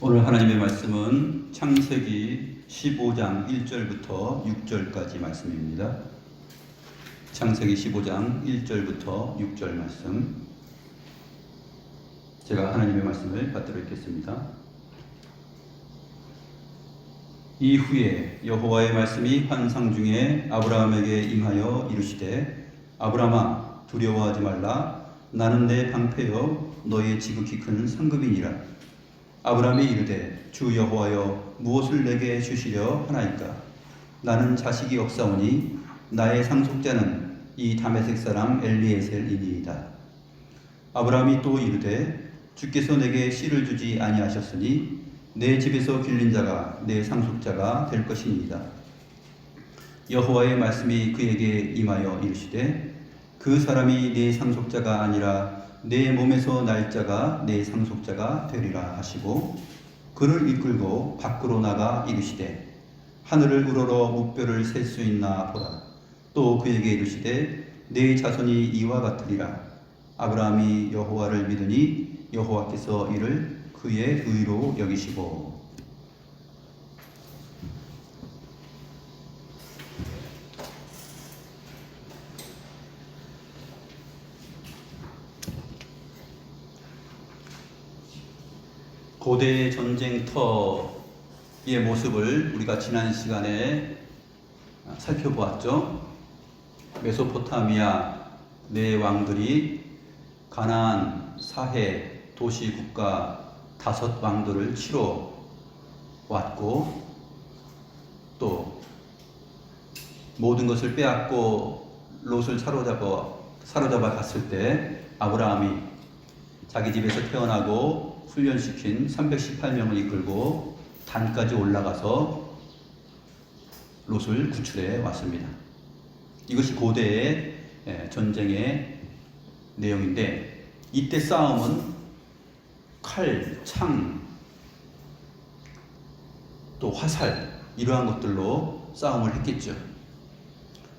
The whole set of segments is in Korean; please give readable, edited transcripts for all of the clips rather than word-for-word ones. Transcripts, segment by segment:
오늘 하나님의 말씀은 창세기 15장 1절부터 6절까지 말씀입니다. 창세기 15장 1절부터 6절 말씀, 제가 하나님의 말씀을 받들어 읽겠습니다. 이후에 여호와의 말씀이 환상 중에 아브라함에게 임하여 이르시되, 아브라함아, 두려워하지 말라. 나는 내 방패여 너의 지극히 큰 상급이니라. 아브라함이 이르되, 주 여호와여, 무엇을 내게 주시려 하나이까? 나는 자식이 없사오니 나의 상속자는 이 다메섹 사람 엘리에셀이니이다. 아브라함이 또 이르되, 주께서 내게 씨를 주지 아니하셨으니 내 집에서 길린 자가 내 상속자가 될 것이니이다. 여호와의 말씀이 그에게 임하여 이르시되, 그 사람이 네 상속자가 아니라 내 몸에서 날 자가 내 상속자가 되리라 하시고, 그를 이끌고 밖으로 나가 이르시되, 하늘을 우러러 무뼈를 셀 수 있나 보라. 또 그에게 이르시되, 내 자손이 이와 같으리라. 아브라함이 여호와를 믿으니 여호와께서 이를 그의 의로 여기시고. 고대 전쟁터의 모습을 우리가 지난 시간에 살펴보았죠. 메소포타미아 네 왕들이 가나안, 사해, 도시, 국가 5 왕들을 치러 왔고, 또 모든 것을 빼앗고 롯을 사로잡아 갔을 때 아브라함이 자기 집에서 태어나고 훈련시킨 318명을 이끌고 단까지 올라가서 롯을 구출해 왔습니다. 이것이 고대의 전쟁의 내용인데, 이때 싸움은 칼, 창, 또 화살, 이러한 것들로 싸움을 했겠죠.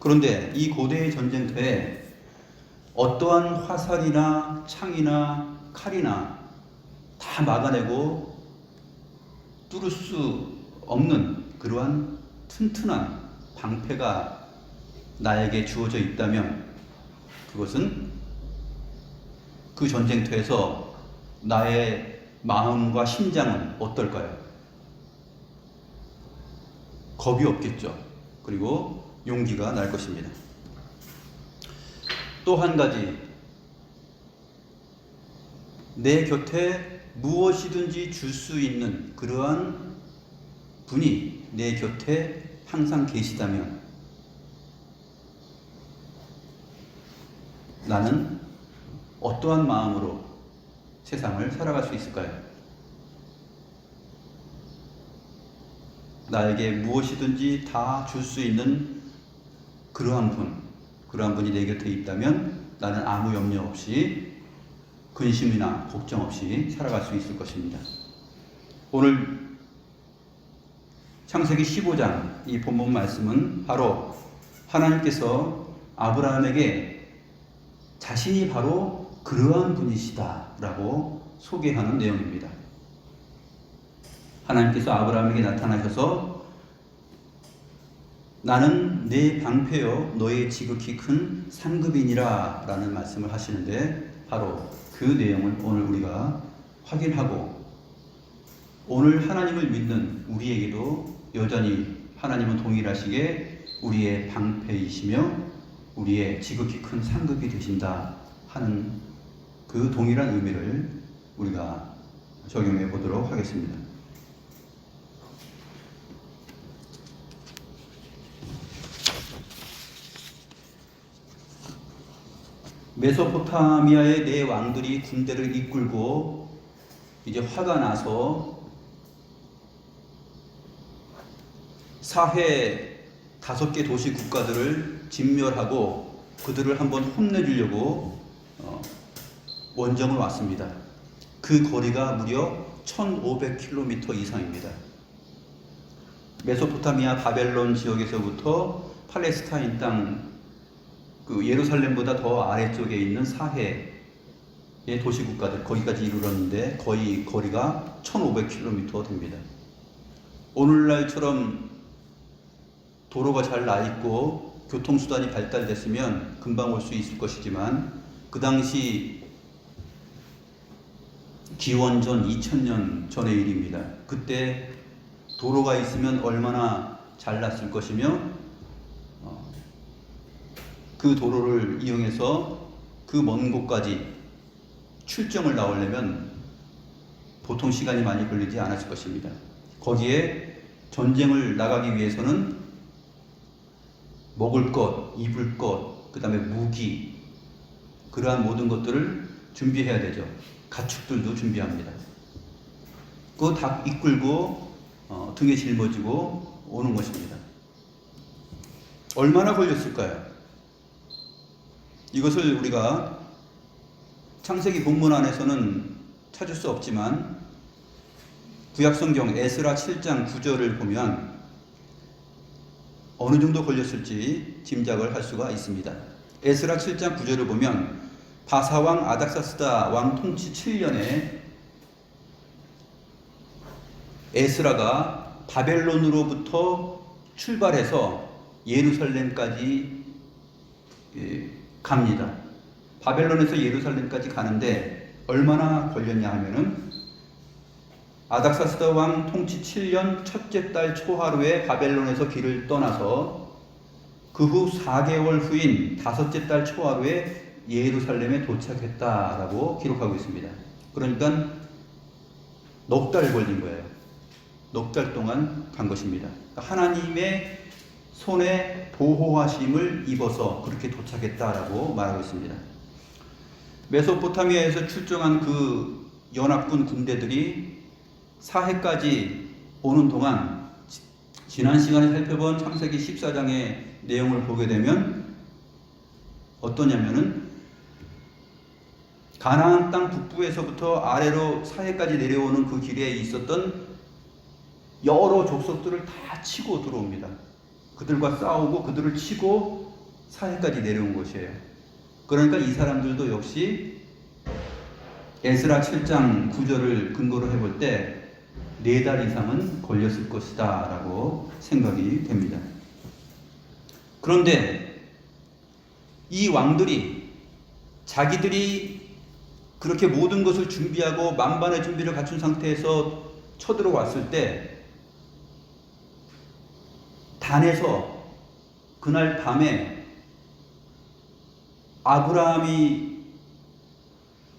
그런데 이 고대의 전쟁터에 어떠한 화살이나 창이나 칼이나 다 막아내고 뚫을 수 없는 그러한 튼튼한 방패가 나에게 주어져 있다면, 그것은 그 전쟁터에서 나의 마음과 심장은 어떨까요? 겁이 없겠죠. 그리고 용기가 날 것입니다. 또 한 가지, 내 곁에 무엇이든지 줄 수 있는 그러한 분이 내 곁에 항상 계시다면, 나는 어떠한 마음으로 세상을 살아갈 수 있을까요? 나에게 무엇이든지 다 줄 수 있는 그러한 분이 내 곁에 있다면 나는 아무 염려 없이, 근심이나 걱정 없이 살아갈 수 있을 것입니다. 오늘 창세기 15장 이 본문 말씀은 바로 하나님께서 아브라함에게 자신이 바로 그러한 분이시다라고 소개하는 내용입니다. 하나님께서 아브라함에게 나타나셔서, 나는 내 방패여 너의 지극히 큰 상급이니라 라는 말씀을 하시는데, 바로 그 내용을 오늘 우리가 확인하고, 오늘 하나님을 믿는 우리에게도 여전히 하나님은 동일하시게 우리의 방패이시며 우리의 지극히 큰 상급이 되신다 하는 그 동일한 의미를 우리가 적용해 보도록 하겠습니다. 메소포타미아의 네 왕들이 군대를 이끌고 이제 화가 나서 사해 5개 도시 국가들을 진멸하고 그들을 한번 혼내주려고 원정을 왔습니다. 그 거리가 무려 1500km 이상입니다. 메소포타미아 바벨론 지역에서부터 팔레스타인 땅, 그 예루살렘보다 더 아래쪽에 있는 사해, 도시국가들 거기까지 이르렀는데 거의 거리가 1500km 됩니다. 오늘날처럼 도로가 잘 나 있고 교통수단이 발달됐으면 금방 올 수 있을 것이지만 그 당시 기원전 2000년 전의 일입니다. 그때 도로가 있으면 얼마나 잘났을 것이며 그 도로를 이용해서 그 먼 곳까지 출정을 나오려면 보통 시간이 많이 걸리지 않았을 것입니다. 거기에 전쟁을 나가기 위해서는 먹을 것, 입을 것, 그 다음에 무기, 그러한 모든 것들을 준비해야 되죠. 가축들도 준비합니다. 그거 다 이끌고 등에 짊어지고 오는 것입니다. 얼마나 걸렸을까요? 이것을 우리가 창세기 본문 안에서는 찾을 수 없지만 구약성경 에스라 7장 9절을 보면 어느 정도 걸렸을지 짐작을 할 수가 있습니다. 에스라 7장 9절을 보면 바사왕 아닥사스다 왕 통치 7년에 에스라가 바벨론으로부터 출발해서 예루살렘까지 갑니다. 바벨론에서 예루살렘까지 가는데 얼마나 걸렸냐 하면은 아닥사스다 왕 통치 7년 첫째 달 초하루에 바벨론에서 길을 떠나서 그 후 4개월 후인 다섯째 달 초하루에 예루살렘에 도착했다라고 기록하고 있습니다. 그러니까 넉 달 걸린 거예요. 넉 달 동안 간 것입니다. 하나님의 손에 보호하심을 입어서 그렇게 도착했다라고 말하고 있습니다. 메소포타미아에서 출정한 그 연합군 군대들이 사해까지 오는 동안 지난 시간에 살펴본 창세기 14장의 내용을 보게 되면 어떠냐면은 가나안 땅 북부에서부터 아래로 사해까지 내려오는 그 길에 있었던 여러 족속들을 다 치고 들어옵니다. 그들과 싸우고 그들을 치고 사해까지 내려온 것이에요. 그러니까 이 사람들도 역시 에스라 7장 9절을 근거로 해볼 때 4달 이상은 걸렸을 것이다 라고 생각이 됩니다. 그런데 이 왕들이 자기들이 그렇게 모든 것을 준비하고 만반의 준비를 갖춘 상태에서 쳐들어왔을 때 단에서 그날 밤에 아브라함이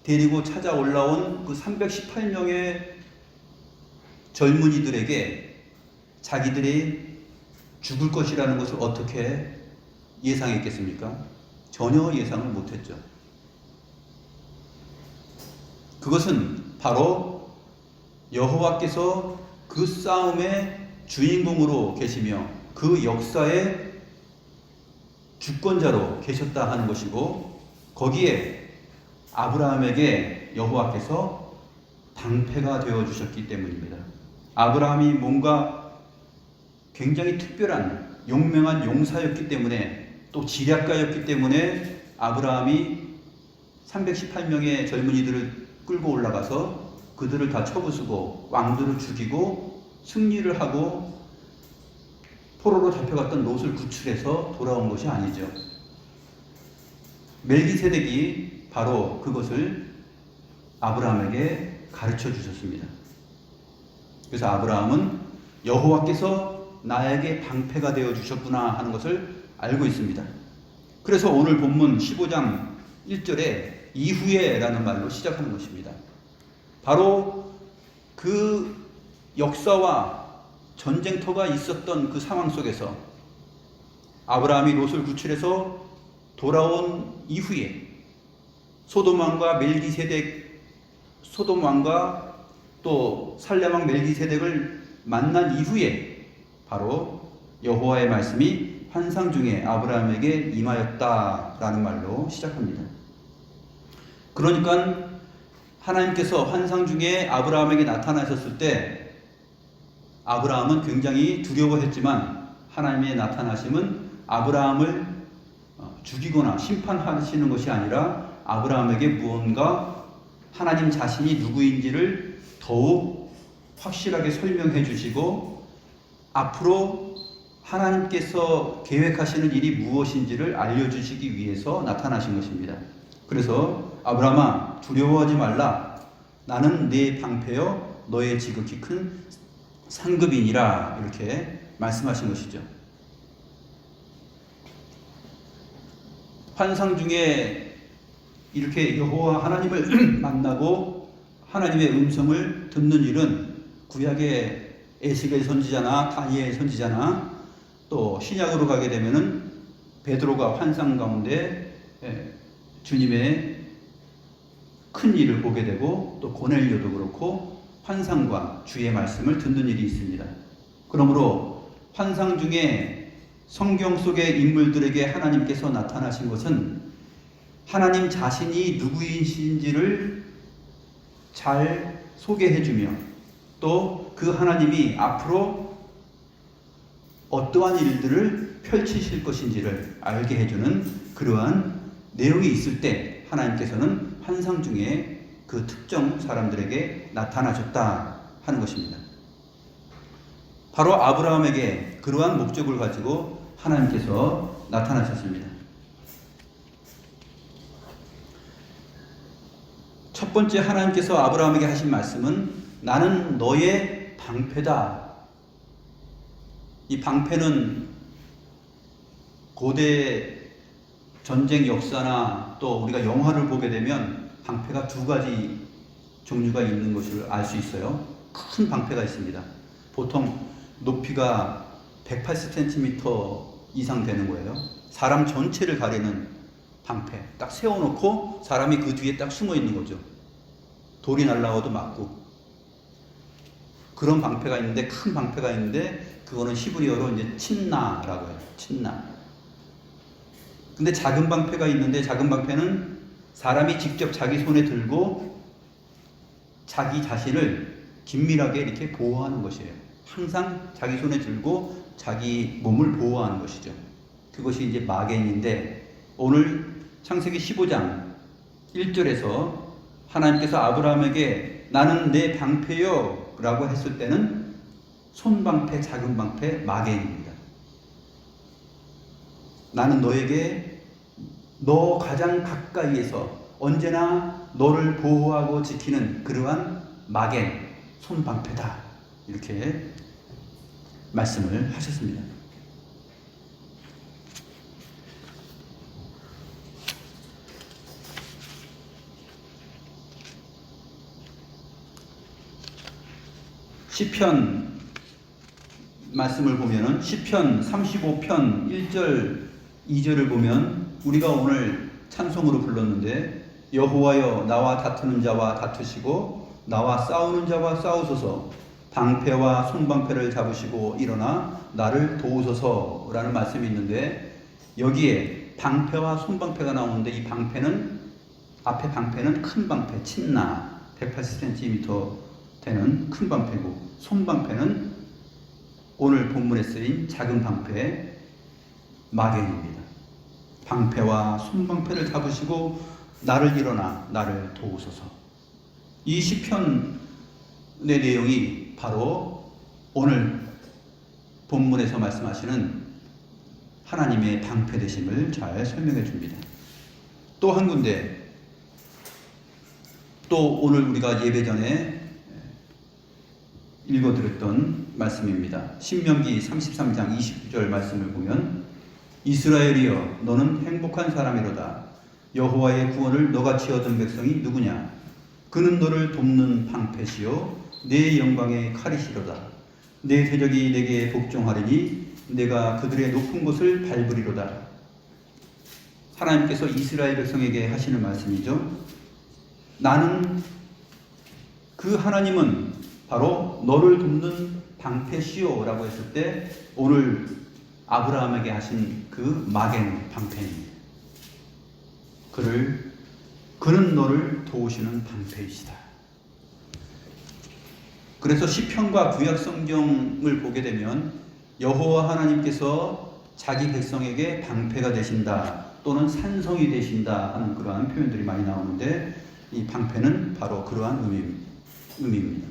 데리고 찾아 올라온 그 318명의 젊은이들에게 자기들이 죽을 것이라는 것을 어떻게 예상했겠습니까? 전혀 예상을 못했죠. 그것은 바로 여호와께서 그 싸움의 주인공으로 계시며 그 역사의 주권자로 계셨다 하는 것이고, 거기에 아브라함에게 여호와께서 방패가 되어 주셨기 때문입니다. 아브라함이 뭔가 굉장히 특별한 용맹한 용사였기 때문에, 또 지략가였기 때문에 아브라함이 318명의 젊은이들을 끌고 올라가서 그들을 다 쳐부수고 왕들을 죽이고 승리를 하고 포로로 잡혀갔던 롯을 구출해서 돌아온 것이 아니죠. 멜기세덱이 바로 그것을 아브라함에게 가르쳐 주셨습니다. 그래서 아브라함은 여호와께서 나에게 방패가 되어 주셨구나 하는 것을 알고 있습니다. 그래서 오늘 본문 15장 1절에 이후에 라는 말로 시작하는 것입니다. 바로 그 역사와 전쟁터가 있었던 그 상황 속에서 아브라함이 롯을 구출해서 돌아온 이후에 소돔 왕과 멜기세덱, 소돔 왕과 또 살렘 왕 멜기세덱을 만난 이후에 바로 여호와의 말씀이 환상 중에 아브라함에게 임하였다라는 말로 시작합니다. 그러니까 하나님께서 환상 중에 아브라함에게 나타나셨을 때 아브라함은 굉장히 두려워했지만 하나님의 나타나심은 아브라함을 죽이거나 심판하시는 것이 아니라 아브라함에게 무언가 하나님 자신이 누구인지를 더욱 확실하게 설명해 주시고 앞으로 하나님께서 계획하시는 일이 무엇인지를 알려주시기 위해서 나타나신 것입니다. 그래서 아브라함아 두려워하지 말라. 나는 네 방패여 너의 지극히 큰 상급이니라. 이렇게 말씀하신 것이죠. 환상 중에 이렇게 여호와 하나님을 만나고 하나님의 음성을 듣는 일은 구약의 에스겔 선지자나 다니엘 선지자나 또 신약으로 가게 되면은 베드로가 환상 가운데 주님의 큰 일을 보게 되고 또 고넬료도 그렇고 환상과 주의 말씀을 듣는 일이 있습니다. 그러므로 환상 중에 성경 속의 인물들에게 하나님께서 나타나신 것은 하나님 자신이 누구이신지를 잘 소개해주며 또 그 하나님이 앞으로 어떠한 일들을 펼치실 것인지를 알게 해주는 그러한 내용이 있을 때 하나님께서는 환상 중에 그 특정 사람들에게 나타나셨다 하는 것입니다. 바로 아브라함에게 그러한 목적을 가지고 하나님께서 나타나셨습니다. 첫 번째 하나님께서 아브라함에게 하신 말씀은 나는 너의 방패다. 이 방패는 고대 전쟁 역사나 또 우리가 영화를 보게 되면 방패가 두 가지 종류가 있는 것을 알 수 있어요. 큰 방패가 있습니다. 보통 높이가 180cm 이상 되는 거예요. 사람 전체를 가리는 방패. 딱 세워놓고 사람이 그 뒤에 딱 숨어 있는 거죠. 돌이 날라와도 맞고. 그런 방패가 있는데, 큰 방패가 있는데 그거는 히브리어로 이제 친나라고 해요. 친나. 근데 작은 방패가 있는데 작은 방패는 사람이 직접 자기 손에 들고 자기 자신을 긴밀하게 이렇게 보호하는 것이에요. 항상 자기 손에 들고 자기 몸을 보호하는 것이죠. 그것이 이제 마겐인데 오늘 창세기 15장 1절에서 하나님께서 아브라함에게 나는 내 방패요 라고 했을 때는 손방패, 작은 방패, 마겐입니다. 나는 너에게 너 가장 가까이에서 언제나 너를 보호하고 지키는 그러한 마겐, 손방패다. 이렇게 말씀을 하셨습니다. 시편 말씀을 보면은 시편 35편 1절 2절을 보면 우리가 오늘 찬송으로 불렀는데 여호와여 나와 다투는 자와 다투시고 나와 싸우는 자와 싸우소서 방패와 손방패를 잡으시고 일어나 나를 도우소서라는 말씀이 있는데 여기에 방패와 손방패가 나오는데 이 방패는 앞에 방패는 큰 방패 친나 180cm 되는 큰 방패고 손방패는 오늘 본문에 쓰인 작은 방패 마겐입니다. 방패와 손방패를 잡으시고 나를 일어나 나를 도우소서. 이 시편의 내용이 바로 오늘 본문에서 말씀하시는 하나님의 방패 되심을 잘 설명해 줍니다. 또 한 군데 또 오늘 우리가 예배 전에 읽어드렸던 말씀입니다. 신명기 33장 29절 말씀을 보면 이스라엘이여 너는 행복한 사람이로다. 여호와의 구원을 너같이 얻은 백성이 누구냐. 그는 너를 돕는 방패시요 내 영광의 칼이시로다. 내 세력이 내게 복종하리니 내가 그들의 높은 곳을 밟으리로다. 하나님께서 이스라엘 백성에게 하시는 말씀이죠. 나는 그 하나님은 바로 너를 돕는 방패시오 라고 했을 때 오늘 아브라함에게 하신 그 마겐 방패입니다. 그는 너를 도우시는 방패이시다. 그래서 시편과 구약 성경을 보게 되면 여호와 하나님께서 자기 백성에게 방패가 되신다 또는 산성이 되신다 하는 그러한 표현들이 많이 나오는데 이 방패는 바로 그러한 의미입니다.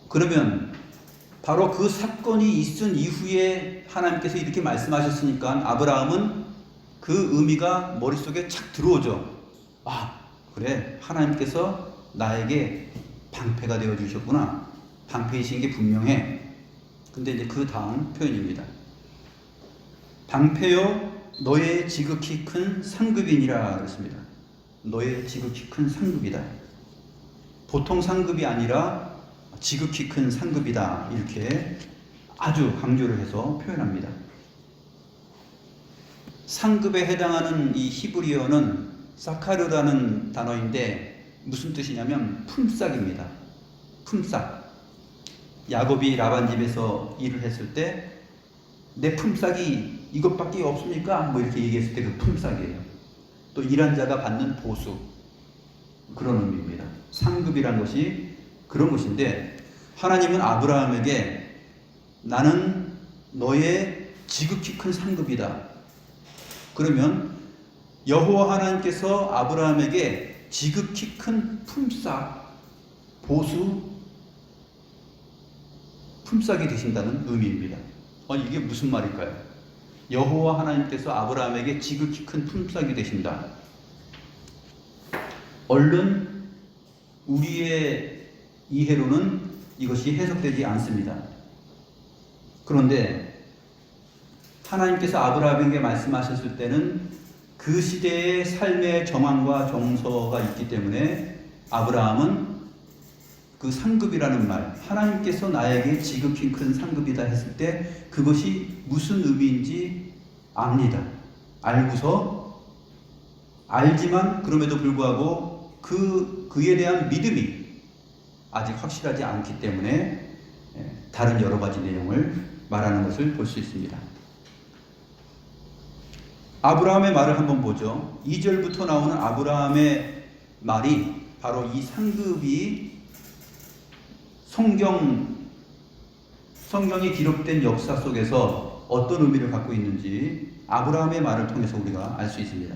그러면 바로 그 사건이 있은 이후에 하나님께서 이렇게 말씀하셨으니까 아브라함은 그 의미가 머릿속에 착 들어오죠. 아, 그래, 하나님께서 나에게 방패가 되어 주셨구나. 방패이신 게 분명해. 근데 이제 그 다음 표현입니다. 방패요 너의 지극히 큰 상급이니라 그랬습니다. 너의 지극히 큰 상급이다. 보통 상급이 아니라 지극히 큰 상급이다. 이렇게 아주 강조를 해서 표현합니다. 상급에 해당하는 이 히브리어는 사카르라는 단어인데 무슨 뜻이냐면 품삯입니다. 품삯. 야곱이 라반 집에서 일을 했을 때 내 품삯이 이것밖에 없습니까? 뭐 이렇게 얘기했을 때 그 품삯이에요. 또 일한 자가 받는 보수, 그런 의미입니다. 상급이란 것이 그런 것인데 하나님은 아브라함에게 나는 너의 지극히 큰 상급이다. 그러면 여호와 하나님께서 아브라함에게 지극히 큰 품삯, 보수, 품삯이 되신다는 의미입니다. 이게 무슨 말일까요? 여호와 하나님께서 아브라함에게 지극히 큰 품삯이 되신다. 얼른 우리의 이해로는 이것이 해석되지 않습니다. 그런데 하나님께서 아브라함에게 말씀하셨을 때는 그 시대의 삶의 정황과 정서가 있기 때문에 아브라함은 그 상급이라는 말, 하나님께서 나에게 지극히 큰 상급이다 했을 때 그것이 무슨 의미인지 압니다. 알지만 그럼에도 불구하고 그에 대한 믿음이 아직 확실하지 않기 때문에 다른 여러 가지 내용을 말하는 것을 볼 수 있습니다. 아브라함의 말을 한번 보죠. 2절부터 나오는 아브라함의 말이 바로 이 상급이 성경이 기록된 역사 속에서 어떤 의미를 갖고 있는지 아브라함의 말을 통해서 우리가 알 수 있습니다.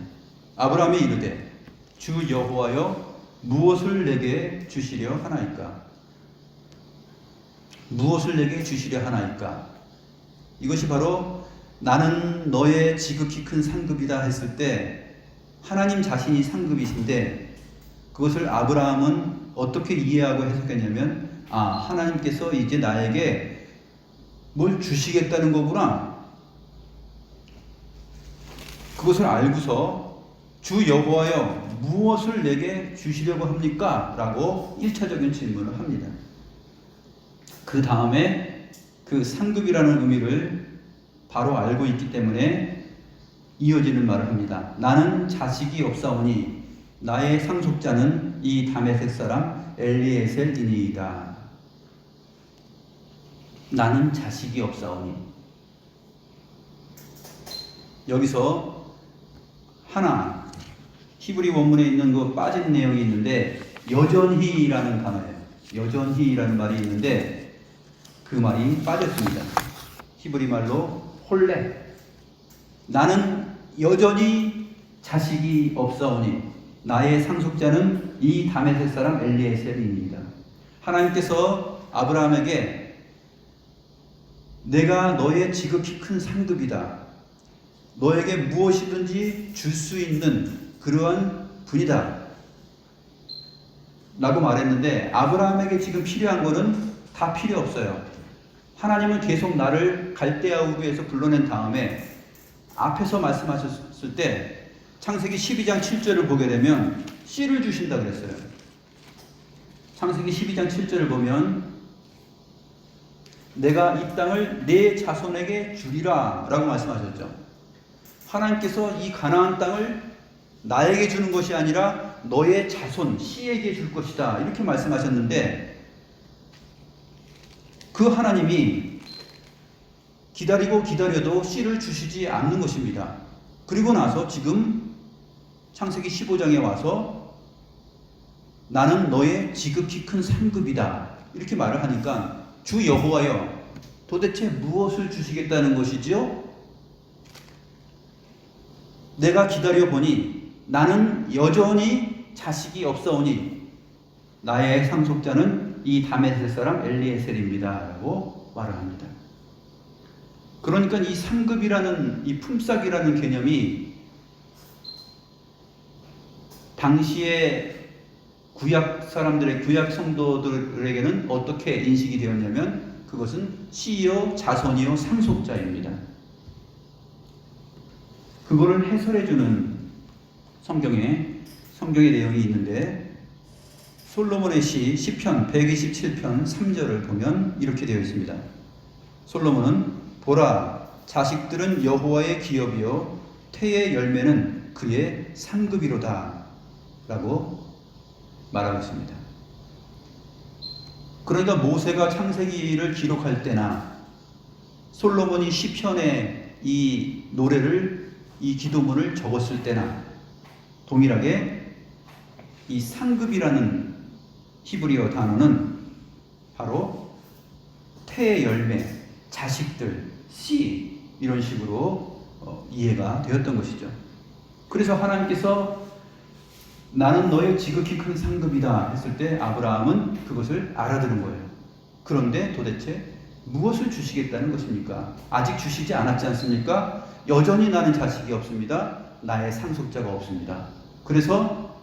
아브라함이 이르되 주 여호와여 무엇을 내게 주시려 하나이까? 무엇을 내게 주시려 하나이까? 이것이 바로 나는 너의 지극히 큰 상급이다 했을 때 하나님 자신이 상급이신데 그것을 아브라함은 어떻게 이해하고 해석했냐면 하나님께서 이제 나에게 뭘 주시겠다는 거구나. 그것을 알고서 주 여호와여 무엇을 내게 주시려고 합니까? 라고 1차적인 질문을 합니다. 그 다음에 그 상급이라는 의미를 바로 알고 있기 때문에 이어지는 말을 합니다. 나는 자식이 없사오니 나의 상속자는 이 다메섹 사람 엘리에셀이니이다. 나는 자식이 없사오니. 여기서 하나 히브리 원문에 있는 그 빠진 내용이 있는데 여전히라는 단어예요. 여전히라는 말이 있는데 그 말이 빠졌습니다. 히브리 말로 홀레. 나는 여전히 자식이 없사오니 나의 상속자는 이 다메섹 사람 엘리에셀입니다. 하나님께서 아브라함에게 내가 너의 지극히 큰 상급이다. 너에게 무엇이든지 줄 수 있는 그러한 분이다. 라고 말했는데 아브라함에게 지금 필요한 거는 다 필요 없어요. 하나님은 계속 나를 갈대아 우르에서 불러낸 다음에 앞에서 말씀하셨을 때 창세기 12장 7절을 보게 되면 씨를 주신다 그랬어요. 창세기 12장 7절을 보면 내가 이 땅을 내 자손에게 주리라 라고 말씀하셨죠. 하나님께서 이 가나안 땅을 나에게 주는 것이 아니라 너의 자손 씨에게 줄 것이다 이렇게 말씀하셨는데 그 하나님이 기다리고 기다려도 씨를 주시지 않는 것입니다. 그리고 나서 지금 창세기 15장에 와서 나는 너의 지극히 큰 상급이다 이렇게 말을 하니까 주 여호와여 도대체 무엇을 주시겠다는 것이지요? 내가 기다려 보니 나는 여전히 자식이 없사오니 나의 상속자는 이 다메섹 사람 엘리에셀입니다 라고 말을 합니다. 그러니까 이 상급이라는, 이 품삯이라는 개념이 당시에 구약 사람들의, 구약 성도들에게는 어떻게 인식이 되었냐면 그것은 씨요 자손이요 상속자입니다. 그거를 해설해주는 성경의 내용이 있는데, 솔로몬의 시 시편 127편 3절을 보면 이렇게 되어 있습니다. 솔로몬은 보라, 자식들은 여호와의 기업이요 태의 열매는 그의 상급이로다 라고 말하고 있습니다. 그러니까 모세가 창세기를 기록할 때나 솔로몬이 시편에 이 노래를, 이 기도문을 적었을 때나 동일하게 이 상급이라는 히브리어 단어는 바로 태의 열매, 자식들, 씨 이런 식으로 이해가 되었던 것이죠. 그래서 하나님께서 나는 너의 지극히 큰 상급이다 했을 때 아브라함은 그것을 알아들은 거예요. 그런데 도대체 무엇을 주시겠다는 것입니까? 아직 주시지 않았지 않습니까? 여전히 나는 자식이 없습니다. 나의 상속자가 없습니다. 그래서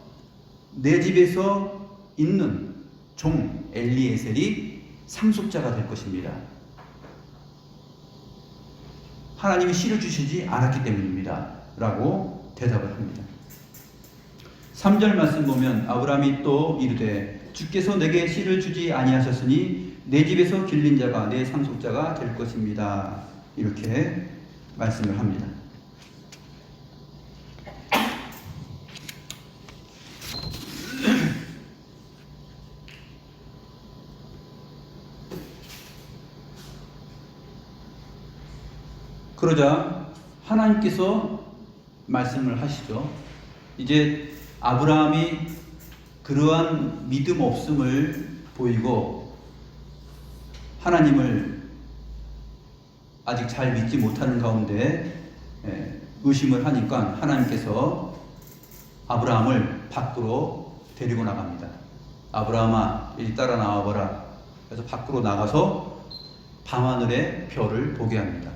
내 집에서 있는 종 엘리에셀이 상속자가 될 것입니다. 하나님이 씨를 주시지 않았기 때문입니다 라고 대답을 합니다. 3절 말씀 보면 아브라함이 또 이르되 주께서 내게 씨를 주지 아니하셨으니 내 집에서 길린 자가 내 상속자가 될 것입니다. 이렇게 말씀을 합니다. 그러자 하나님께서 말씀을 하시죠. 이제 아브라함이 그러한 믿음 없음을 보이고 하나님을 아직 잘 믿지 못하는 가운데 의심을 하니까 하나님께서 아브라함을 밖으로 데리고 나갑니다. 아브라함아, 이리 따라 나와보라. 그래서 밖으로 나가서 밤하늘의 별을 보게 합니다.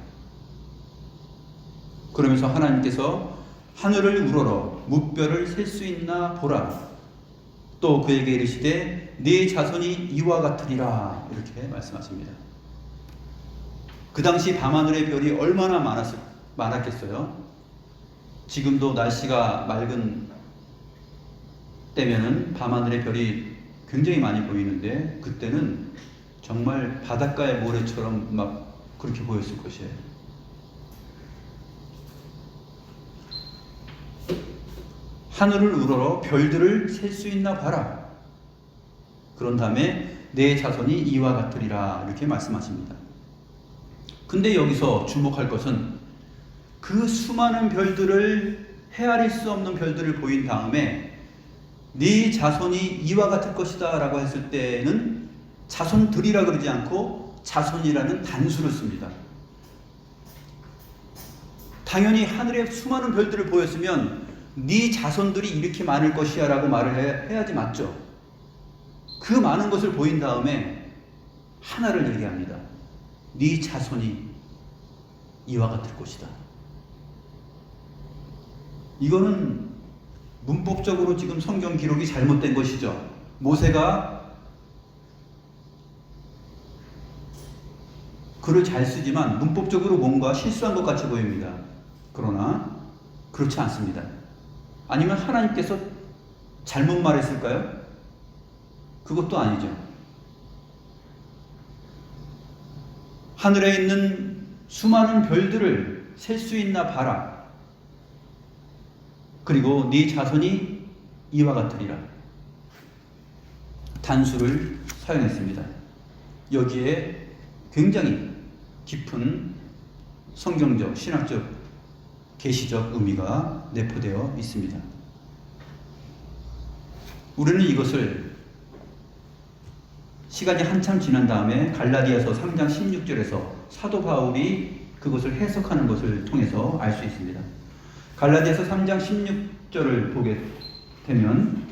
그러면서 하나님께서 하늘을 우러러 뭇별을 셀 수 있나 보라. 또 그에게 이르시되 네 자손이 이와 같으리라. 이렇게 말씀하십니다. 그 당시 밤하늘의 별이 얼마나 많았겠어요? 지금도 날씨가 맑은 때면은 밤하늘의 별이 굉장히 많이 보이는데 그때는 정말 바닷가의 모래처럼 막 그렇게 보였을 것이에요. 하늘을 우러러 별들을 셀 수 있나 봐라. 그런 다음에 내 자손이 이와 같으리라. 이렇게 말씀하십니다. 근데 여기서 주목할 것은 그 수많은 별들을, 헤아릴 수 없는 별들을 보인 다음에 네 자손이 이와 같을 것이다 라고 했을 때는 자손들이라 그러지 않고 자손이라는 단수를 씁니다. 당연히 하늘에 수많은 별들을 보였으면 네 자손들이 이렇게 많을 것이야 라고 말을 해야지 맞죠. 그 많은 것을 보인 다음에 하나를 얘기합니다. 네 자손이 이와 같을 것이다. 이거는 문법적으로 지금 성경 기록이 잘못된 것이죠. 모세가 글을 잘 쓰지만 문법적으로 뭔가 실수한 것 같이 보입니다. 그러나 그렇지 않습니다. 아니면 하나님께서 잘못 말했을까요? 그것도 아니죠. 하늘에 있는 수많은 별들을 셀 수 있나 봐라. 그리고 네 자손이 이와 같으리라. 단수를 사용했습니다. 여기에 굉장히 깊은 성경적, 신학적, 계시적 의미가 내포되어 있습니다. 우리는 이것을 시간이 한참 지난 다음에 갈라디아서 3장 16절에서 사도 바울이 그것을 해석하는 것을 통해서 알 수 있습니다. 갈라디아서 3장 16절을 보게 되면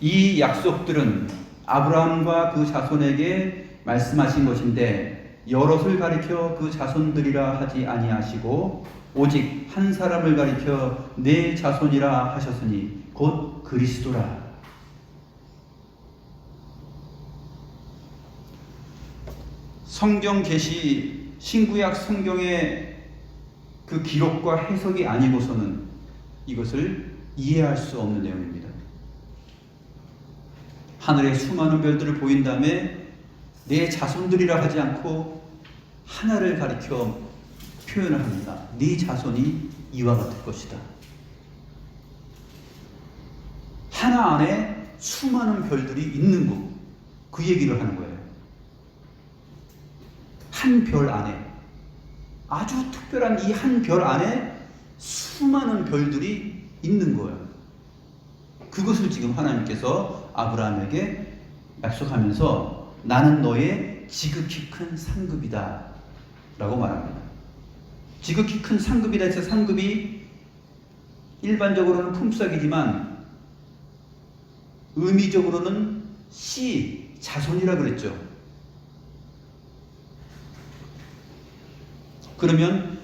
이 약속들은 아브라함과 그 자손에게 말씀하신 것인데 여럿을 가리켜 그 자손들이라 하지 아니하시고 오직 한 사람을 가리켜 내 자손이라 하셨으니 곧 그리스도라. 성경 계시 신구약 성경의 그 기록과 해석이 아니고서는 이것을 이해할 수 없는 내용입니다. 하늘에 수많은 별들을 보인 다음에 내 자손들이라 하지 않고 하나를 가리켜 표현을 합니다. 네 자손이 이와 같을 것이다. 하나 안에 수많은 별들이 있는 것, 그 얘기를 하는 거예요. 한 별 안에, 아주 특별한 이 한 별 안에 수많은 별들이 있는 거예요. 그것을 지금 하나님께서 아브라함에게 약속하면서 나는 너의 지극히 큰 상급이다 라고 말합니다. 지극히 큰 상급이다 해서 상급이 일반적으로는 품삯이지만 의미적으로는 씨, 자손이라 그랬죠. 그러면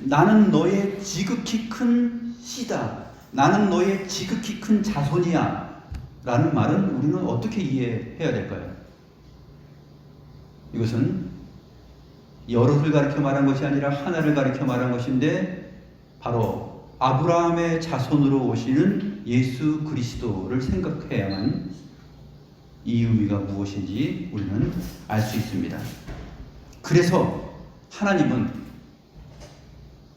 나는 너의 지극히 큰 씨다, 나는 너의 지극히 큰 자손이야 라는 말은 우리는 어떻게 이해해야 될까요? 이것은 여럿을 가리켜 말한 것이 아니라 하나를 가리켜 말한 것인데 바로 아브라함의 자손으로 오시는 예수 그리스도를 생각해야만 이 의미가 무엇인지 우리는 알 수 있습니다. 그래서 하나님은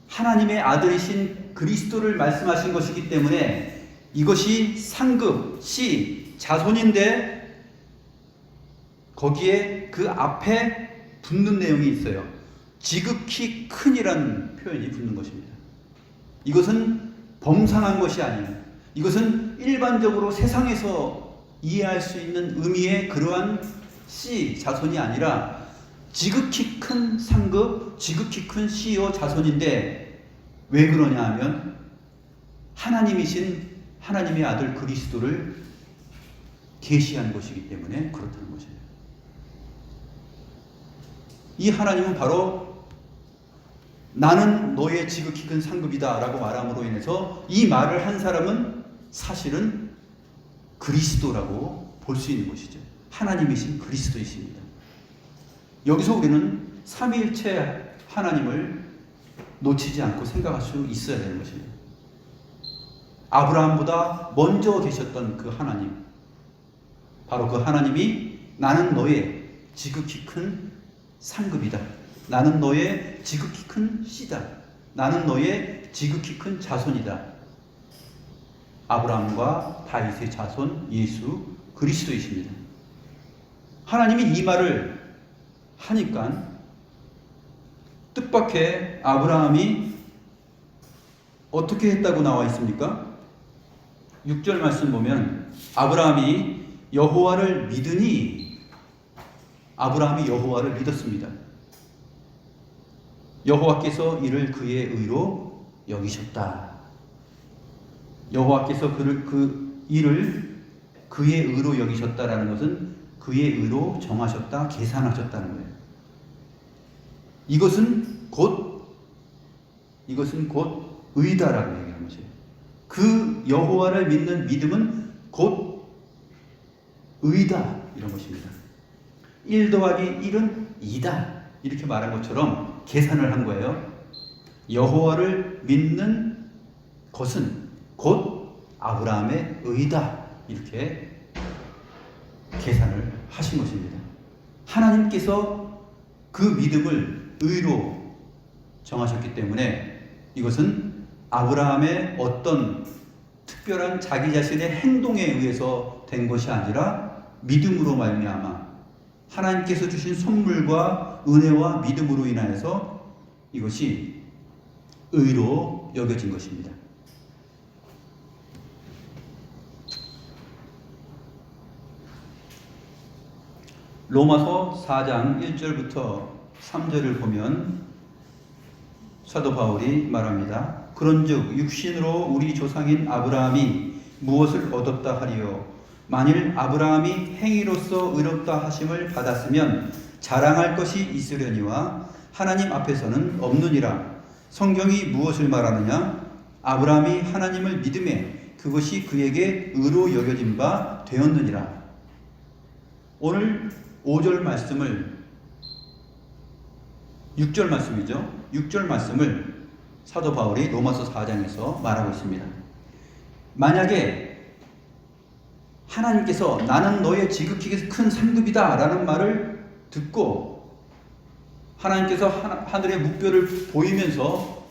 하나님의 아들이신 그리스도를 말씀하신 것이기 때문에 이것이 상급, 씨, 자손인데 거기에 그 앞에 붙는 내용이 있어요. 지극히 큰이라는 표현이 붙는 것입니다. 이것은 범상한 것이 아니에요. 이것은 일반적으로 세상에서 이해할 수 있는 의미의 그러한 씨, 자손이 아니라 지극히 큰 상급, 지극히 큰 씨요 자손인데 왜 그러냐 하면 하나님이신 하나님의 아들 그리스도를 계시한 것이기 때문에 그렇다는 것입니다. 이 하나님은 바로 나는 너의 지극히 큰 상급이다 라고 말함으로 인해서 이 말을 한 사람은 사실은 그리스도라고 볼 수 있는 것이죠. 하나님이신 그리스도이십니다. 여기서 우리는 삼위일체 하나님을 놓치지 않고 생각할 수 있어야 되는 것입니다. 아브라함보다 먼저 계셨던 그 하나님, 바로 그 하나님이 나는 너의 지극히 큰 상급이다, 나는 너의 지극히 큰 씨다, 나는 너의 지극히 큰 자손이다. 아브라함과 다윗의 자손 예수 그리스도이십니다. 하나님이 이 말을 하니까 뜻밖의 아브라함이 어떻게 했다고 나와 있습니까? 6절 말씀 보면 아브라함이 여호와를 믿으니, 아브라함이 여호와를 믿었습니다. 여호와께서 이를 그의 의로 여기셨다. 여호와께서 그 일을 그의 의로 여기셨다라는 것은 그의 의로 정하셨다, 계산하셨다는 거예요. 이것은 곧 의다라고 얘기하는 것이에요. 그 여호와를 믿는 믿음은 곧 의다 이런 것입니다. 1 더하기 1은 2다 이렇게 말한 것처럼 계산을 한 거예요. 여호와를 믿는 것은 곧 아브라함의 의다 이렇게 계산을 하신 것입니다. 하나님께서 그 믿음을 의로 정하셨기 때문에 이것은 아브라함의 어떤 특별한 자기 자신의 행동에 의해서 된 것이 아니라 믿음으로 말미암아 하나님께서 주신 선물과 은혜와 믿음으로 인하여서 이것이 의로 여겨진 것입니다. 로마서 4장 1절부터 3절을 보면 사도 바울이 말합니다. 그런즉 육신으로 우리 조상인 아브라함이 무엇을 얻었다 하리요? 만일 아브라함이 행위로서 의롭다 하심을 받았으면 자랑할 것이 있으려니와 하나님 앞에서는 없느니라. 성경이 무엇을 말하느냐? 아브라함이 하나님을 믿음에 그것이 그에게 의로 여겨진 바 되었느니라. 오늘 5절 말씀을 6절 말씀이죠. 6절 말씀을 사도 바울이 로마서 4장에서 말하고 있습니다. 만약에 하나님께서 나는 너의 지극히 큰 상급이다 라는 말을 듣고 하나님께서 하늘의 묵표를 보이면서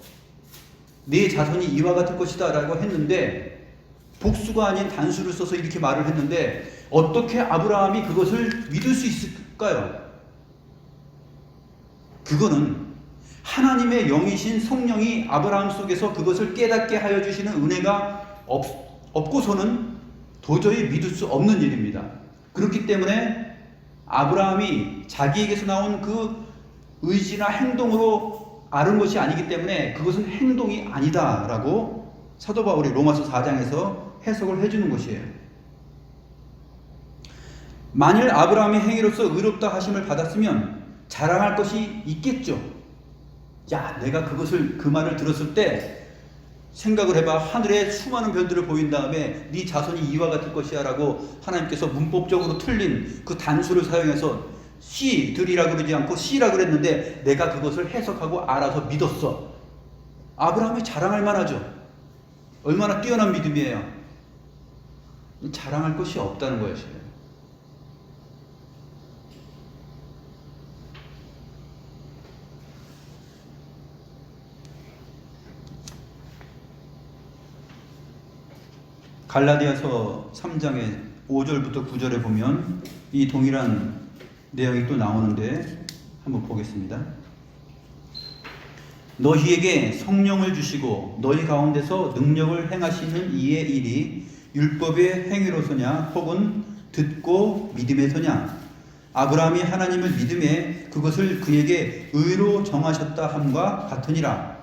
네 자손이 이와 같을 것이다 라고 했는데 복수가 아닌 단수를 써서 이렇게 말을 했는데 어떻게 아브라함이 그것을 믿을 수 있을까요? 그거는 하나님의 영이신 성령이 아브라함 속에서 그것을 깨닫게 하여 주시는 은혜가 없고서는 도저히 믿을 수 없는 일입니다. 그렇기 때문에 아브라함이 자기에게서 나온 그 의지나 행동으로 아는 것이 아니기 때문에 그것은 행동이 아니다라고 사도 바울이 로마서 4장에서 해석을 해주는 것이에요. 만일 아브라함이 행위로서 의롭다 하심을 받았으면 자랑할 것이 있겠죠. 야, 내가 그 말을 들었을 때 생각을 해봐. 하늘에 수많은 별들을 보인 다음에 네 자손이 이와 같을 것이야 라고 하나님께서 문법적으로 틀린 그 단수를 사용해서 씨들이라고 그러지 않고 씨라 그랬는데 내가 그것을 해석하고 알아서 믿었어. 아브라함이 자랑할 만하죠. 얼마나 뛰어난 믿음이에요. 자랑할 것이 없다는 것이에요. 갈라디아서 3장의 5절부터 9절에 보면 이 동일한 내용이 또 나오는데 한번 보겠습니다. 너희에게 성령을 주시고 너희 가운데서 능력을 행하시는 이의 일이 율법의 행위로서냐 혹은 듣고 믿음에서냐? 아브라함이 하나님을 믿음에 그것을 그에게 의로 정하셨다 함과 같으니라.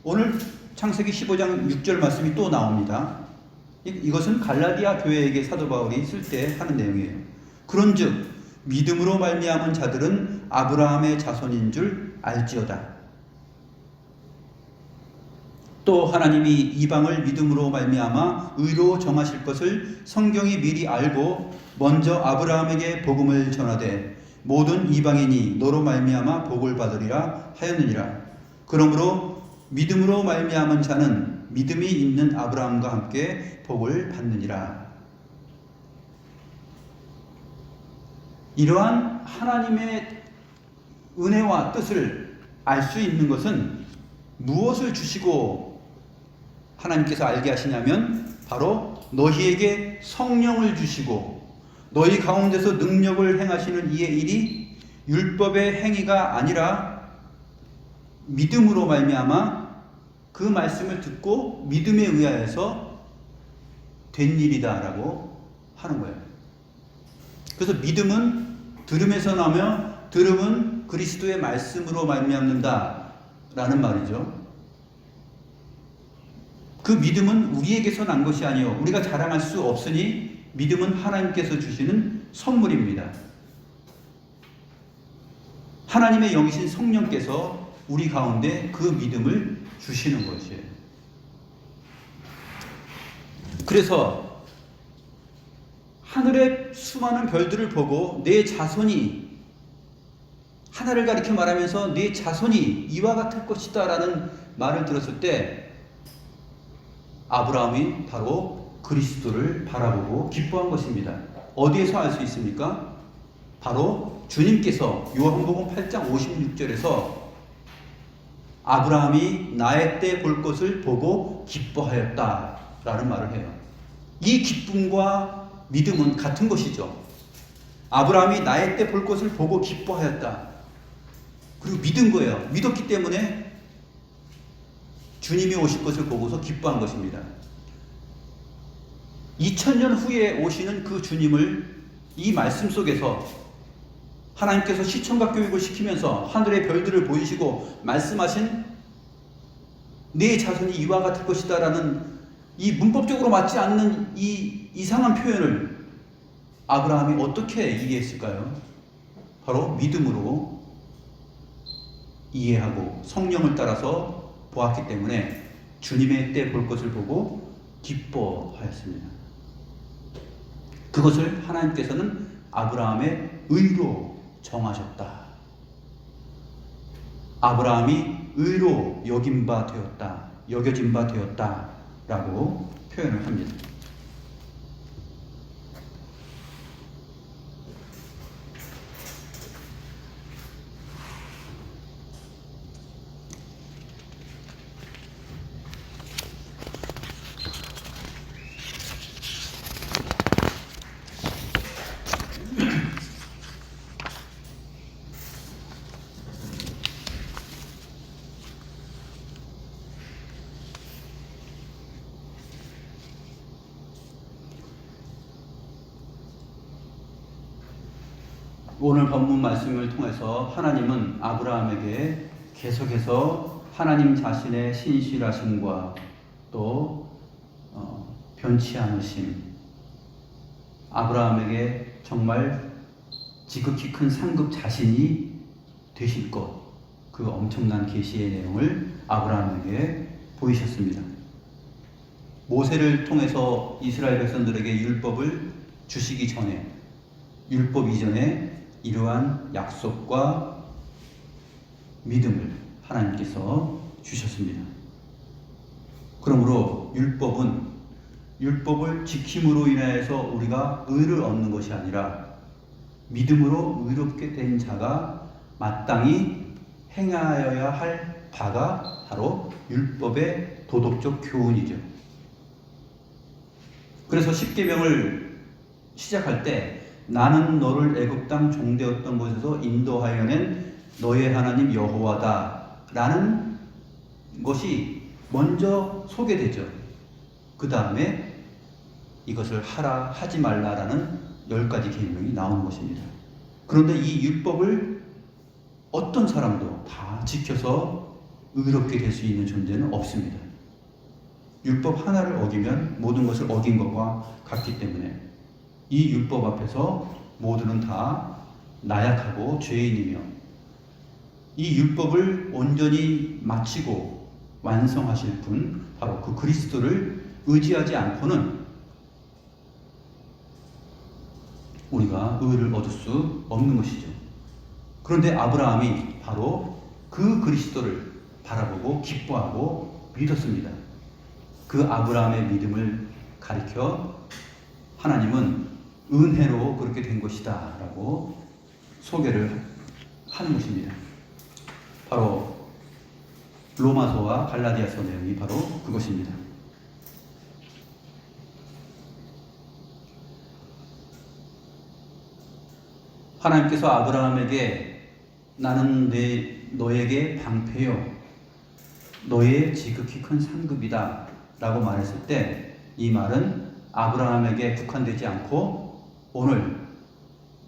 오늘 창세기 15장 6절 말씀이 또 나옵니다. 이것은 갈라디아 교회에게 사도 바울이 쓸 때 하는 내용이에요. 그런즉 믿음으로 말미암은 자들은 아브라함의 자손인 줄 알지어다. 또 하나님이 이방을 믿음으로 말미암아 의로 정하실 것을 성경이 미리 알고 먼저 아브라함에게 복음을 전하되 모든 이방인이 너로 말미암아 복을 받으리라 하였느니라. 그러므로 믿음으로 말미암은 자는 믿음이 있는 아브라함과 함께 복을 받느니라. 이러한 하나님의 은혜와 뜻을 알 수 있는 것은 무엇을 주시고 하나님께서 알게 하시냐면 바로 너희에게 성령을 주시고 너희 가운데서 능력을 행하시는 이의 일이 율법의 행위가 아니라 믿음으로 말미암아 그 말씀을 듣고 믿음에 의하여서 된 일이다라고 하는 거예요. 그래서 믿음은 들음에서 나며 들음은 그리스도의 말씀으로 말미암는다라는 말이죠. 그 믿음은 우리에게서 난 것이 아니요 우리가 자랑할 수 없으니 믿음은 하나님께서 주시는 선물입니다. 하나님의 영이신 성령께서 우리 가운데 그 믿음을 주시는 것이에요. 그래서 하늘의 수많은 별들을 보고 내 자손이 하나를 가리켜 말하면서 내 자손이 이와 같을 것이다 라는 말을 들었을 때 아브라함이 바로 그리스도를 바라보고 기뻐한 것입니다. 어디에서 알 수 있습니까? 바로 주님께서 요한복음 8장 56절에서 아브라함이 나의 때 볼 것을 보고 기뻐하였다 라는 말을 해요. 이 기쁨과 믿음은 같은 것이죠. 아브라함이 나의 때 볼 것을 보고 기뻐하였다. 그리고 믿은 거예요. 믿었기 때문에 주님이 오실 것을 보고서 기뻐한 것입니다. 2000년 후에 오시는 그 주님을 이 말씀 속에서 하나님께서 시청각 교육을 시키면서 하늘의 별들을 보이시고 말씀하신 내 자손이 이와 같을 것이다라는 이 문법적으로 맞지 않는 이 이상한 표현을 아브라함이 어떻게 이해했을까요? 바로 믿음으로 이해하고 성령을 따라서 보았기 때문에 주님의 때 볼 것을 보고 기뻐하였습니다. 그것을 하나님께서는 아브라함의 의로 정하셨다. 아브라함이 의로 여겨진 바 되었다 라고 표현을 합니다. 오늘 본문 말씀을 통해서 하나님은 아브라함에게 계속해서 하나님 자신의 신실하심과 또 변치 않으심, 아브라함에게 정말 지극히 큰 상급 자신이 되실 것, 그 엄청난 계시의 내용을 아브라함에게 보이셨습니다. 모세를 통해서 이스라엘 백성들에게 율법을 주시기 전에, 율법 이전에 이러한 약속과 믿음을 하나님께서 주셨습니다. 그러므로 율법을 지킴으로 인하여서 우리가 의를 얻는 것이 아니라 믿음으로 의롭게 된 자가 마땅히 행하여야 할 바가 바로 율법의 도덕적 교훈이죠. 그래서 십계명을 시작할 때 나는 너를 애굽 땅 종되었던 곳에서 인도하여 낸 너의 하나님 여호와다 라는 것이 먼저 소개되죠. 그 다음에 이것을 하라 하지 말라라는 10가지 계명이 나오는 것입니다. 그런데 이 율법을 어떤 사람도 다 지켜서 의롭게 될 수 있는 존재는 없습니다. 율법 하나를 어기면 모든 것을 어긴 것과 같기 때문에 이 율법 앞에서 모두는 다 나약하고 죄인이며 이 율법을 온전히 마치고 완성하실 분, 바로 그 그리스도를 의지하지 않고는 우리가 의를 얻을 수 없는 것이죠. 그런데 아브라함이 바로 그 그리스도를 바라보고 기뻐하고 믿었습니다. 그 아브라함의 믿음을 가리켜 하나님은 은혜로 그렇게 된 것이다 라고 소개를 하는 것입니다. 바로 로마서와 갈라디아서 내용이 바로 그것입니다. 하나님께서 아브라함에게 나는 너에게 방패요 너의 지극히 큰 상급이다 라고 말했을 때 이 말은 아브라함에게 국한되지 않고 오늘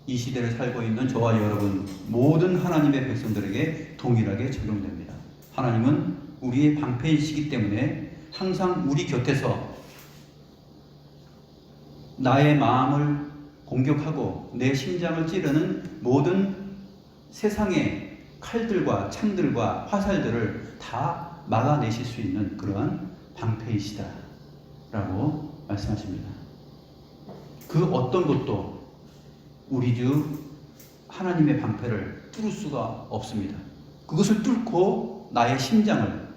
이 시대를 살고 있는 저와 여러분 모든 하나님의 백성들에게 동일하게 적용됩니다. 하나님은 우리의 방패이시기 때문에 항상 우리 곁에서 나의 마음을 공격하고 내 심장을 찌르는 모든 세상의 칼들과 창들과 화살들을 다 막아내실 수 있는 그러한 방패이시다 라고 말씀하십니다. 그 어떤 것도 우리 주 하나님의 방패를 뚫을 수가 없습니다. 그것을 뚫고 나의 심장을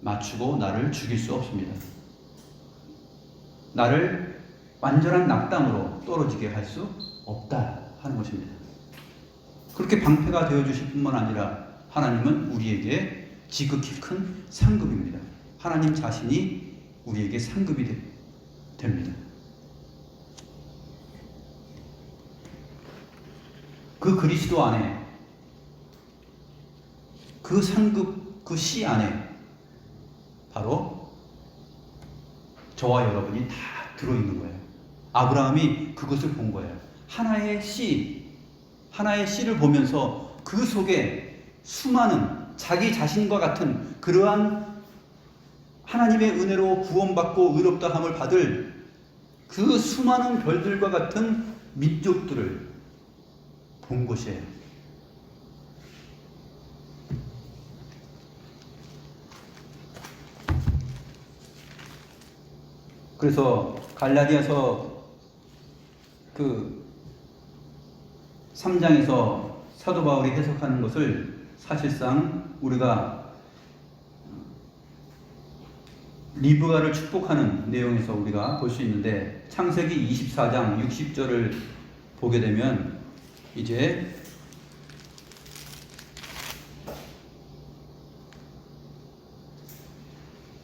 맞추고 나를 죽일 수 없습니다. 나를 완전한 낙담으로 떨어지게 할 수 없다 하는 것입니다. 그렇게 방패가 되어주실 뿐만 아니라 하나님은 우리에게 지극히 큰 상급입니다. 하나님 자신이 우리에게 상급이 됩니다. 그 그리스도 안에 그 상급, 그 씨 안에 바로 저와 여러분이 다 들어있는 거예요. 아브라함이 그것을 본 거예요. 하나의 씨를 보면서 그 속에 수많은 자기 자신과 같은 그러한 하나님의 은혜로 구원받고 의롭다함을 받을 그 수많은 별들과 같은 민족들을 본 것이에요. 그래서 갈라디아서 그 3장에서 사도 바울이 해석하는 것을 사실상 우리가 리브가를 축복하는 내용에서 우리가 볼 수 있는데, 창세기 24장 60절을 보게 되면 이제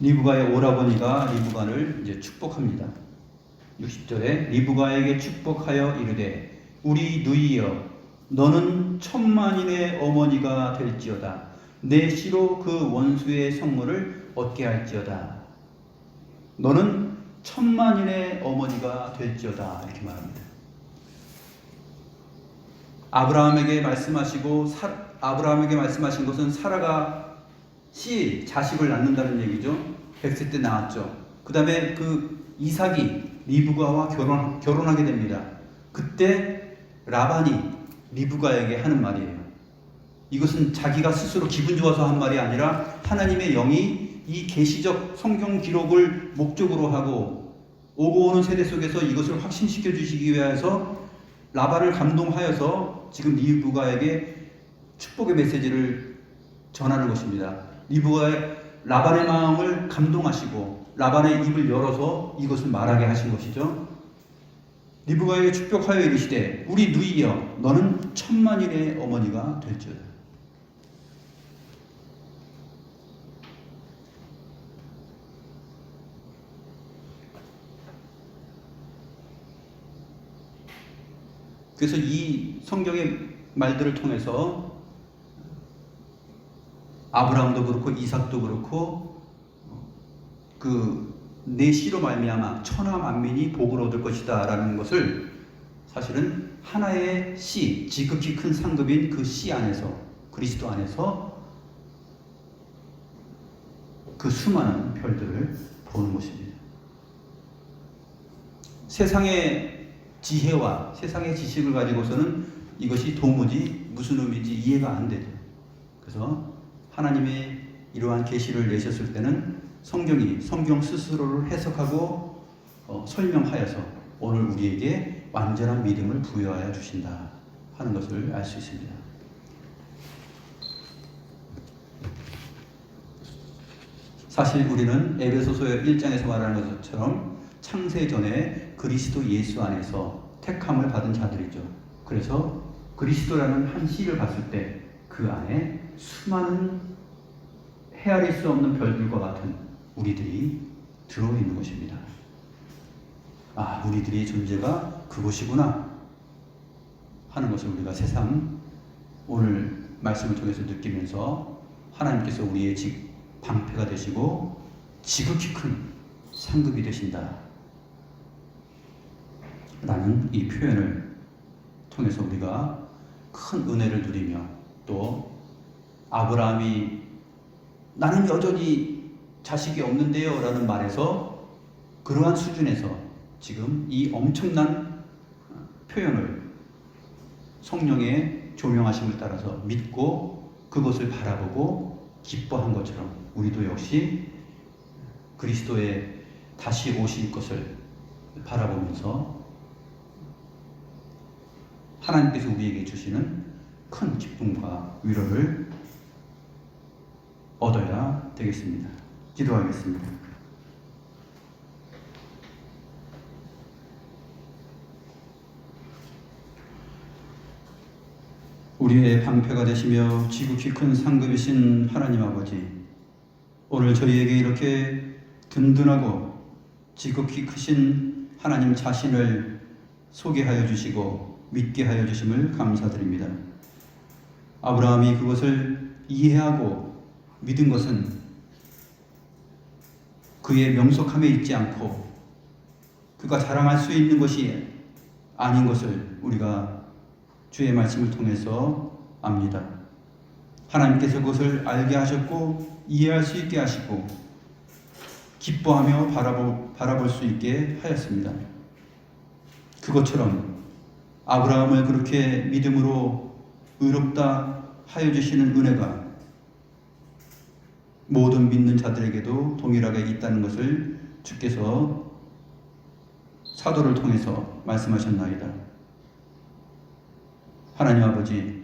리브가의 오라버니가 리브가를 이제 축복합니다. 60절에 리브가에게 축복하여 이르되 우리 누이여 너는 천만인의 어머니가 될지어다. 내 씨로 그 원수의 성물을 얻게 할지어다. 너는 천만인의 어머니가 될지어다. 이렇게 말합니다. 아브라함에게 말씀하신 것은 사라가 자식을 낳는다는 얘기죠. 100세 때 낳았죠. 그 다음에 그 이삭이 리브가와 결혼하게 됩니다. 그때 라반이 리브가에게 하는 말이에요. 이것은 자기가 스스로 기분 좋아서 한 말이 아니라 하나님의 영이 이 계시적 성경 기록을 목적으로 하고 오고 오는 세대 속에서 이것을 확신시켜 주시기 위해서 라반을 감동하여서 지금 리브가에게 축복의 메시지를 전하는 것입니다. 리브가의 라반의 마음을 감동하시고 라반의 입을 열어서 이것을 말하게 하신 것이죠. 리브가에게 축복하여 이르시되 우리 누이여 너는 천만인의 어머니가 될지어다. 그래서 이 성경의 말들을 통해서 아브라함도 그렇고 이삭도 그렇고 내 씨로 말미암아 천하 만민이 복을 얻을 것이다 라는 것을 사실은 하나의 씨, 지극히 큰 상급인 그 씨 안에서, 그리스도 안에서 그 수많은 별들을 보는 것입니다. 세상의 지혜와 세상의 지식을 가지고서는 이것이 도무지 무슨 의미인지 이해가 안 되죠. 그래서 하나님의 이러한 계시를 내셨을 때는 성경 스스로를 해석하고 설명하여서 오늘 우리에게 완전한 믿음을 부여하여 주신다 하는 것을 알 수 있습니다. 사실 우리는 에베소서 1장에서 말하는 것처럼 창세전에 그리스도 예수 안에서 택함을 받은 자들이죠. 그래서 그리스도라는 한 씨를 봤을 때 그 안에 수많은 헤아릴 수 없는 별들과 같은 우리들이 들어있는 것입니다. 아, 우리들의 존재가 그것이구나 하는 것을 우리가 새삼 오늘 말씀을 통해서 느끼면서 하나님께서 우리의 방패가 되시고 지극히 큰 상급이 되신다 라는 이 표현을 통해서 우리가 큰 은혜를 누리며, 또 아브라함이 나는 여전히 자식이 없는데요 라는 말에서 그러한 수준에서 지금 이 엄청난 표현을 성령의 조명하심을 따라서 믿고 그것을 바라보고 기뻐한 것처럼 우리도 역시 그리스도의 다시 오실 것을 바라보면서 하나님께서 우리에게 주시는 큰 기쁨과 위로를 얻어야 되겠습니다. 기도하겠습니다. 우리의 방패가 되시며 지극히 큰 상급이신 하나님 아버지, 오늘 저희에게 이렇게 든든하고 지극히 크신 하나님 자신을 소개하여 주시고 믿게 하여 주심을 감사드립니다. 아브라함이 그것을 이해하고 믿은 것은 그의 명석함에 있지 않고 그가 자랑할 수 있는 것이 아닌 것을 우리가 주의 말씀을 통해서 압니다. 하나님께서 그것을 알게 하셨고 이해할 수 있게 하시고 기뻐하며 바라볼 수 있게 하였습니다. 그것처럼 아브라함을 그렇게 믿음으로 의롭다 하여 주시는 은혜가 모든 믿는 자들에게도 동일하게 있다는 것을 주께서 사도를 통해서 말씀하셨나이다. 하나님 아버지,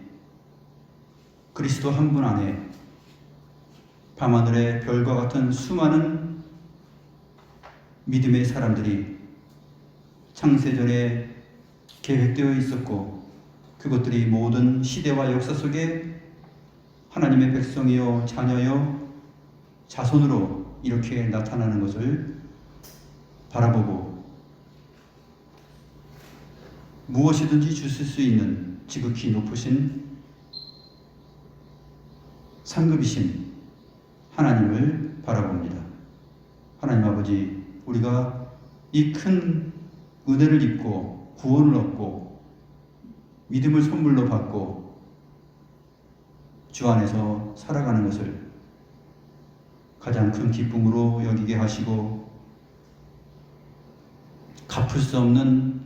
그리스도 한 분 안에 밤하늘의 별과 같은 수많은 믿음의 사람들이 창세전에 계획되어 있었고, 그것들이 모든 시대와 역사 속에 하나님의 백성이요 자녀요 자손으로 이렇게 나타나는 것을 바라보고 무엇이든지 주실 수 있는 지극히 높으신 상급이신 하나님을 바라봅니다. 하나님 아버지, 우리가 이 큰 은혜를 입고 구원을 얻고 믿음을 선물로 받고 주 안에서 살아가는 것을 가장 큰 기쁨으로 여기게 하시고 갚을 수 없는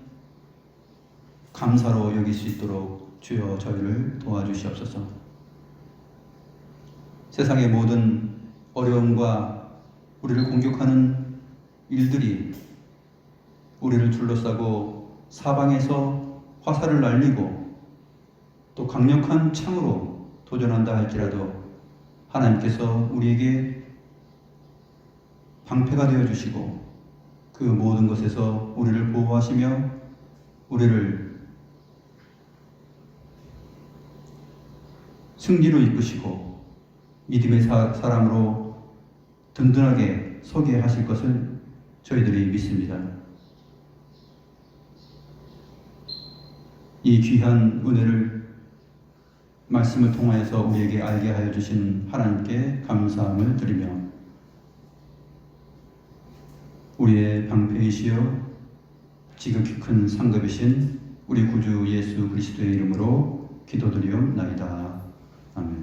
감사로 여길 수 있도록 주여 저희를 도와주시옵소서. 세상의 모든 어려움과 우리를 공격하는 일들이 우리를 둘러싸고 사방에서 화살을 날리고 또 강력한 창으로 도전한다 할지라도 하나님께서 우리에게 방패가 되어주시고 그 모든 것에서 우리를 보호하시며 우리를 승리로 이끄시고 믿음의 사람으로 든든하게 서게 하실 것을 저희들이 믿습니다. 이 귀한 은혜를 말씀을 통하여서 우리에게 알게 하여 주신 하나님께 감사함을 드리며 우리의 방패이시여 지극히 큰 상급이신 우리 구주 예수 그리스도의 이름으로 기도드리옵나이다. 아멘.